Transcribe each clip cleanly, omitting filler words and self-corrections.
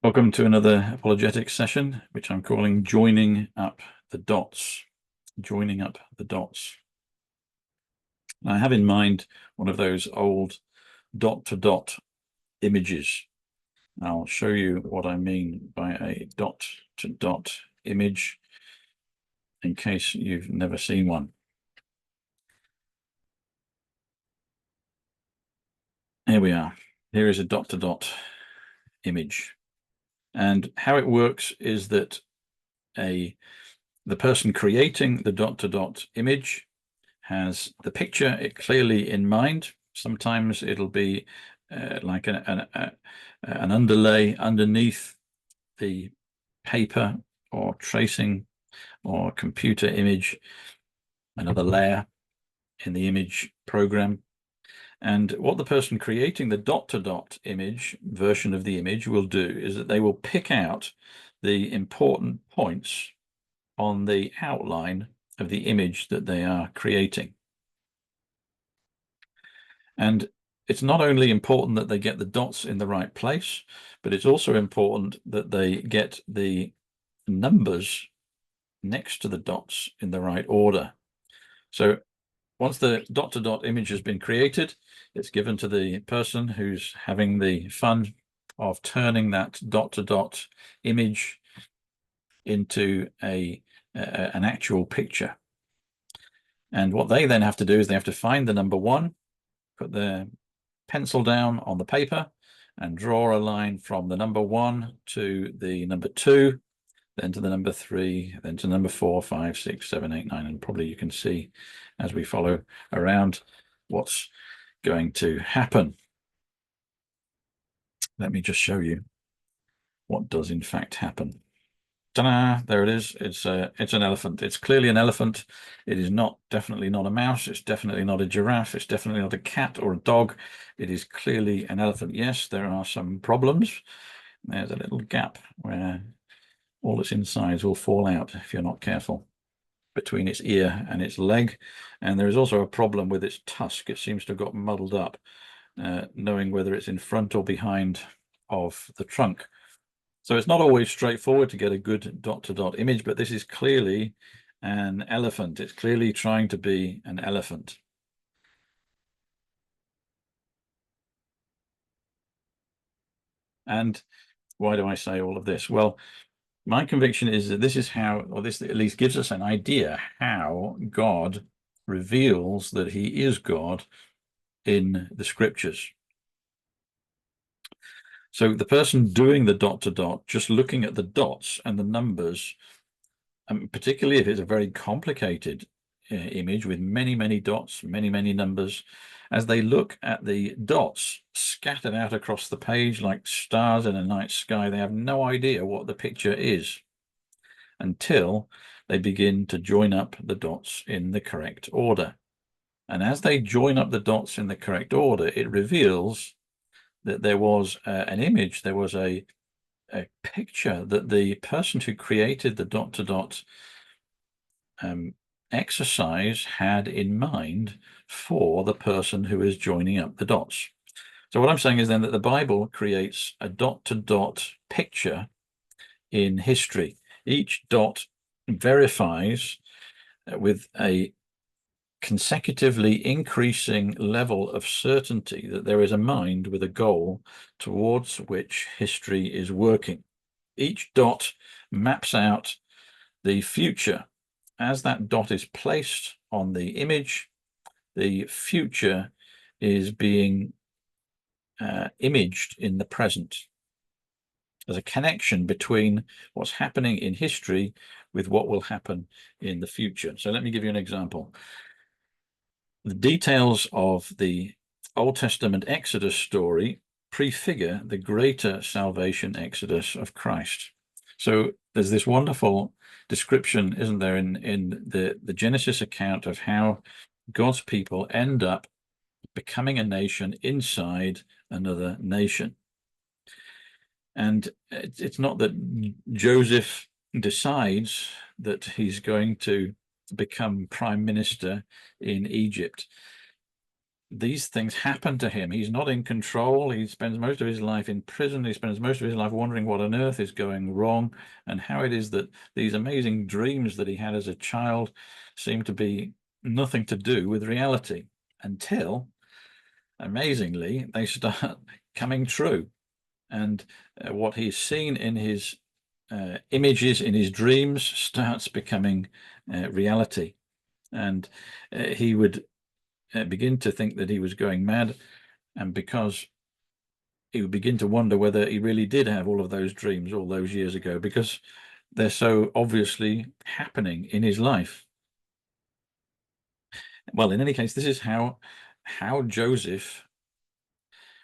Welcome to another apologetics session, which I'm calling Joining Up the Dots. Joining Up the Dots. I have in mind one of those old dot-to-dot images. I'll show you what I mean by a dot-to-dot image in case you've never seen one. Here we are. Here is a dot-to-dot image. And how it works is that the person creating the dot-to-dot image has the picture clearly in mind. Sometimes it'll be like an underlay underneath the paper or tracing or computer image, another layer in the image program. And what the person creating the dot-to-dot image version of the image will do is that they will pick out the important points on the outline of the image that they are creating. And it's not only important that they get the dots in the right place, but it's also important that they get the numbers next to the dots in the right order. So once the dot-to-dot image has been created, it's given to the person who's having the fun of turning that dot-to-dot image into an actual picture. And what they then have to do is they have to find the number 1, put their pencil down on the paper and draw a line from the number 1 to the number 2, then to the number 3, then to number 4, 5, 6, 7, 8, 9, and probably you can see as we follow around what's going to happen. Let me just show you what does in fact happen. Ta-da! There it is. It's an elephant. It's clearly an elephant. It is definitely not a mouse. It's definitely not a giraffe. It's definitely not a cat or a dog. It is clearly an elephant. Yes, there are some problems. There's a little gap where all its insides will fall out if you're not careful, between its ear and its leg. And there is also a problem with its tusk. It seems to have got muddled up, knowing whether it's in front or behind of the trunk. So it's not always straightforward to get a good dot-to-dot image, but this is clearly an elephant. It's clearly trying to be an elephant. And why do I say all of this? Well, my conviction is that this is how, or this at least gives us an idea how God reveals that he is God in the scriptures. So the person doing the dot-to-dot, just looking at the dots and the numbers, particularly if it's a very complicated image with many, many dots, many, many numbers, as they look at the dots scattered out across the page like stars in a night sky, they have no idea what the picture is until they begin to join up the dots in the correct order. And as they join up the dots in the correct order, it reveals that there was an image, there was a picture that the person who created the dot-to-dot exercise had in mind for the person who is joining up the dots. So what I'm saying is then that the Bible creates a dot-to-dot picture in history. Each dot verifies with a consecutively increasing level of certainty that there is a mind with a goal towards which history is working. Each dot maps out the future. As that dot is placed on the image, the future is being imaged in the present. There's a connection between what's happening in history with what will happen in the future. So let me give you an example. The details of the Old Testament Exodus story prefigure the greater salvation exodus of Christ. So there's this wonderful description, isn't there, in the Genesis account of how God's people end up becoming a nation inside another nation. And it's not that Joseph decides that he's going to become prime minister in Egypt. these things happen to him. He's not in control. He spends most of his life in prison. He spends most of his life wondering what on earth is going wrong and how it is that these amazing dreams that he had as a child seem to be nothing to do with reality until, amazingly, they start coming true. And what he's seen in his images, in his dreams, starts becoming reality. And he would begin to think that he was going mad, and because he would begin to wonder whether he really did have all of those dreams all those years ago, because they're so obviously happening in his life. Well, in any case, this is how Joseph,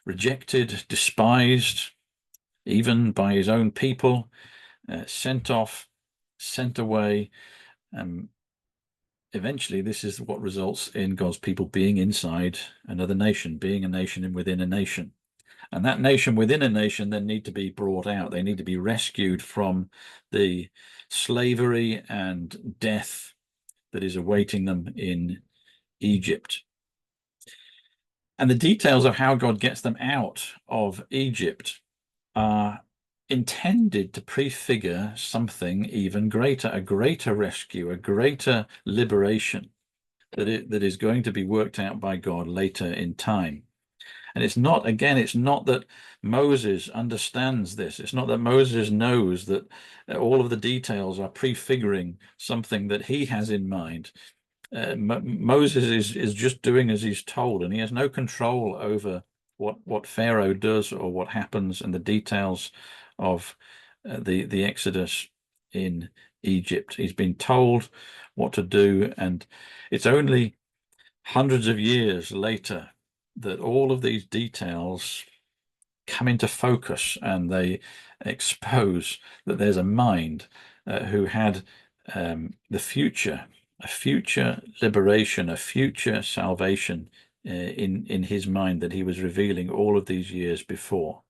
rejected, despised, even by his own people, sent off, sent away. Eventually, this is what results in God's people being inside another nation, being a nation within a nation. And that nation within a nation then need to be brought out. They need to be rescued from the slavery and death that is awaiting them in Egypt. And the details of how God gets them out of Egypt are intended to prefigure something even greater, a greater rescue, a greater liberation that is going to be worked out by God later in time. And it's not, again, it's not that Moses understands this. It's not that Moses knows that all of the details are prefiguring something that he has in mind. Moses is just doing as he's told, and he has no control over what Pharaoh does or what happens and the details of the Exodus in Egypt. He's been told what to do, and it's only hundreds of years later that all of these details come into focus, and they expose that there's a mind who had the future, a future liberation, a future salvation in his mind that he was revealing all of these years before.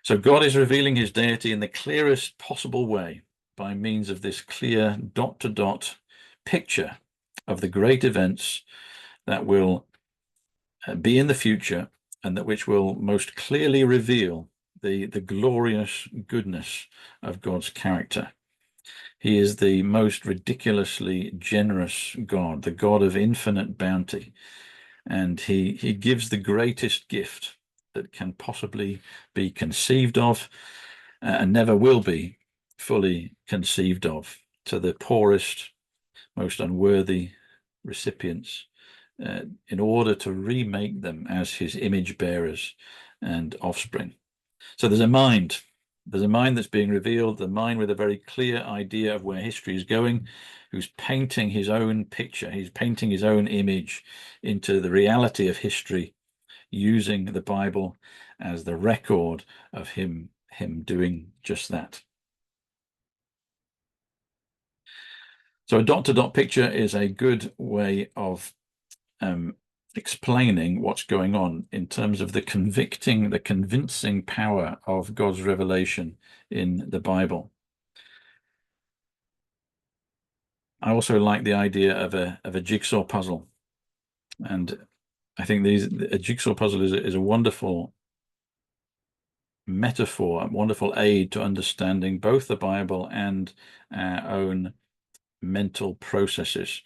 So God is revealing his deity in the clearest possible way by means of this clear dot-to-dot picture of the great events that will be in the future, and that which will most clearly reveal the glorious goodness of God's character. He is the most ridiculously generous God, the God of infinite bounty, and he gives the greatest gift that can possibly be conceived of and never will be fully conceived of to the poorest, most unworthy recipients, in order to remake them as his image bearers and offspring. So there's a mind that's being revealed, the mind with a very clear idea of where history is going, who's painting his own picture, he's painting his own image into the reality of history, using the Bible as the record of him doing just that. So a dot-to-dot picture is a good way of explaining what's going on in terms of the convincing power of God's revelation in the Bible. I also like the idea of a jigsaw puzzle, and I think a jigsaw puzzle is a wonderful metaphor, a wonderful aid to understanding both the Bible and our own mental processes.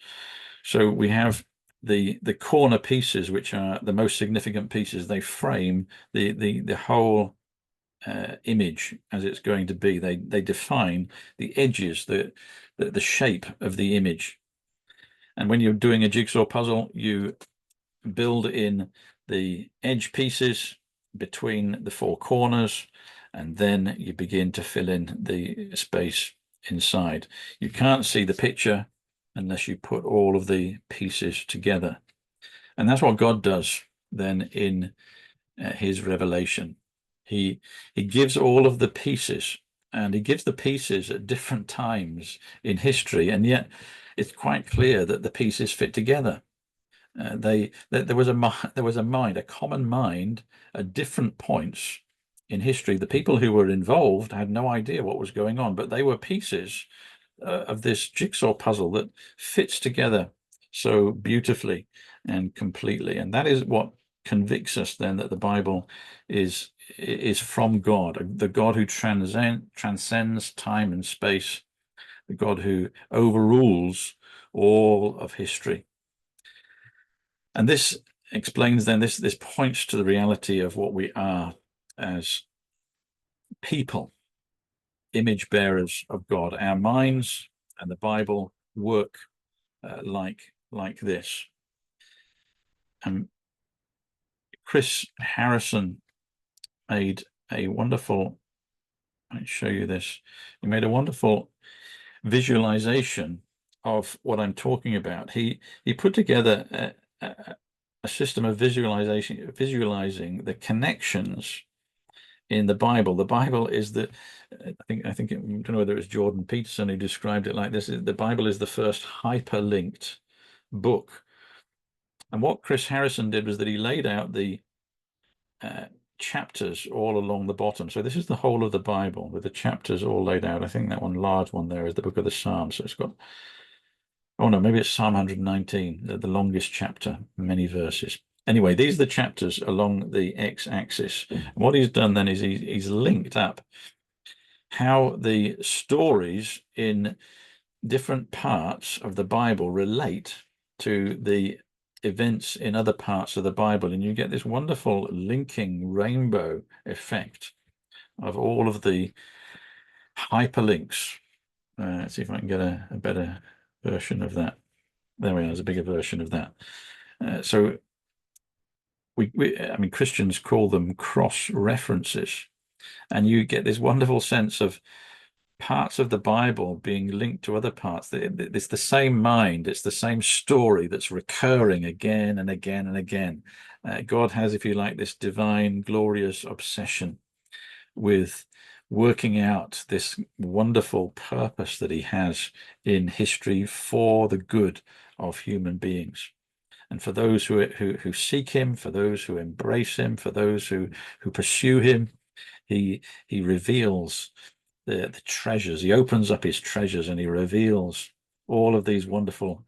So we have the corner pieces, which are the most significant pieces. They frame the whole image as it's going to be. They define the edges, the shape of the image. And when you're doing a jigsaw puzzle, you build in the edge pieces between the four corners, and then you begin to fill in the space inside. You can't see the picture unless you put all of the pieces together. And that's what God does then in his revelation. He gives all of the pieces, and he gives the pieces at different times in history, and yet it's quite clear that the pieces fit together. There was a mind, a common mind at different points in history. The people who were involved had no idea what was going on, but they were pieces of this jigsaw puzzle that fits together so beautifully and completely. And that is what convicts us then that the Bible is from God, the God who transcends time and space, the God who overrules all of history. And this explains then, this points to the reality of what we are as people, image bearers of God. Our minds and the Bible work like this. And Chris Harrison made a wonderful, I'll show you this. He made a wonderful visualization of what I'm talking about. He put together a system of visualizing the connections in the Bible. The Bible is I don't know whether it was Jordan Peterson who described it like this. The Bible is the first hyperlinked book. And what Chris Harrison did was that he laid out the chapters all along the bottom. So this is the whole of the Bible with the chapters all laid out. I think that one large one there is the book of the Psalms. So it's got, oh no, maybe it's Psalm 119, the longest chapter, many verses. Anyway, these are the chapters along the x-axis. What he's done then is he's linked up how the stories in different parts of the Bible relate to the events in other parts of the Bible, and you get this wonderful linking rainbow effect of all of the hyperlinks. Let's see if I can get a better version of that. There we are, there's a bigger version of that. So I mean, Christians call them cross references, and you get this wonderful sense of parts of the Bible being linked to other parts. It's the same mind, it's the same story that's recurring again and again and again. God has, if you like, this divine, glorious obsession with working out this wonderful purpose that he has in history for the good of human beings. And for those who seek him, for those who embrace him, for those who pursue him, he reveals the treasures. He opens up his treasures and he reveals all of these wonderful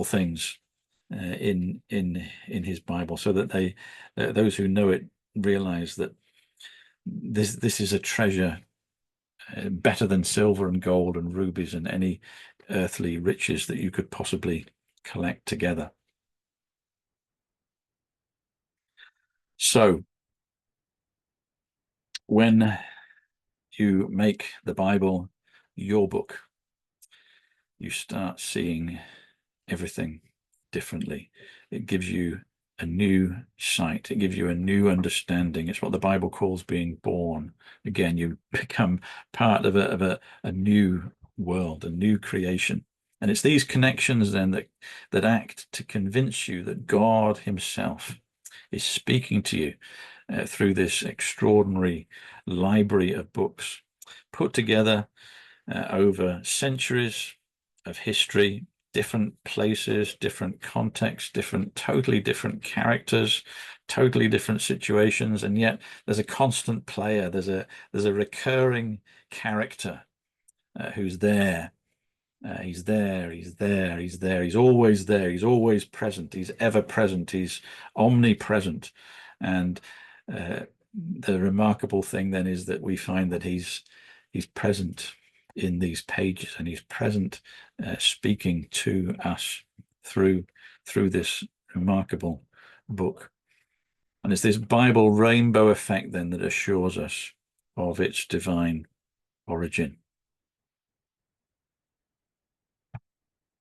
things in his Bible, so that those who know it realize that this is a treasure better than silver and gold and rubies and any earthly riches that you could possibly collect together. So when you make the Bible your book, you start seeing everything differently. It gives you a new sight. It gives you a new understanding. It's what the Bible calls being born. Again, you become part of a new world, a new creation. And it's these connections then that act to convince you that God himself is speaking to you through this extraordinary library of books put together over centuries of history, different places, different contexts, totally different characters, totally different situations, and yet there's a constant player. There's a recurring character who's there. He's there. He's there. He's there. He's always there. He's always present. He's ever present. He's omnipresent. And the remarkable thing then is that we find that he's present in these pages, and he's present speaking to us through this remarkable book. And it's this Bible rainbow effect then that assures us of its divine origin.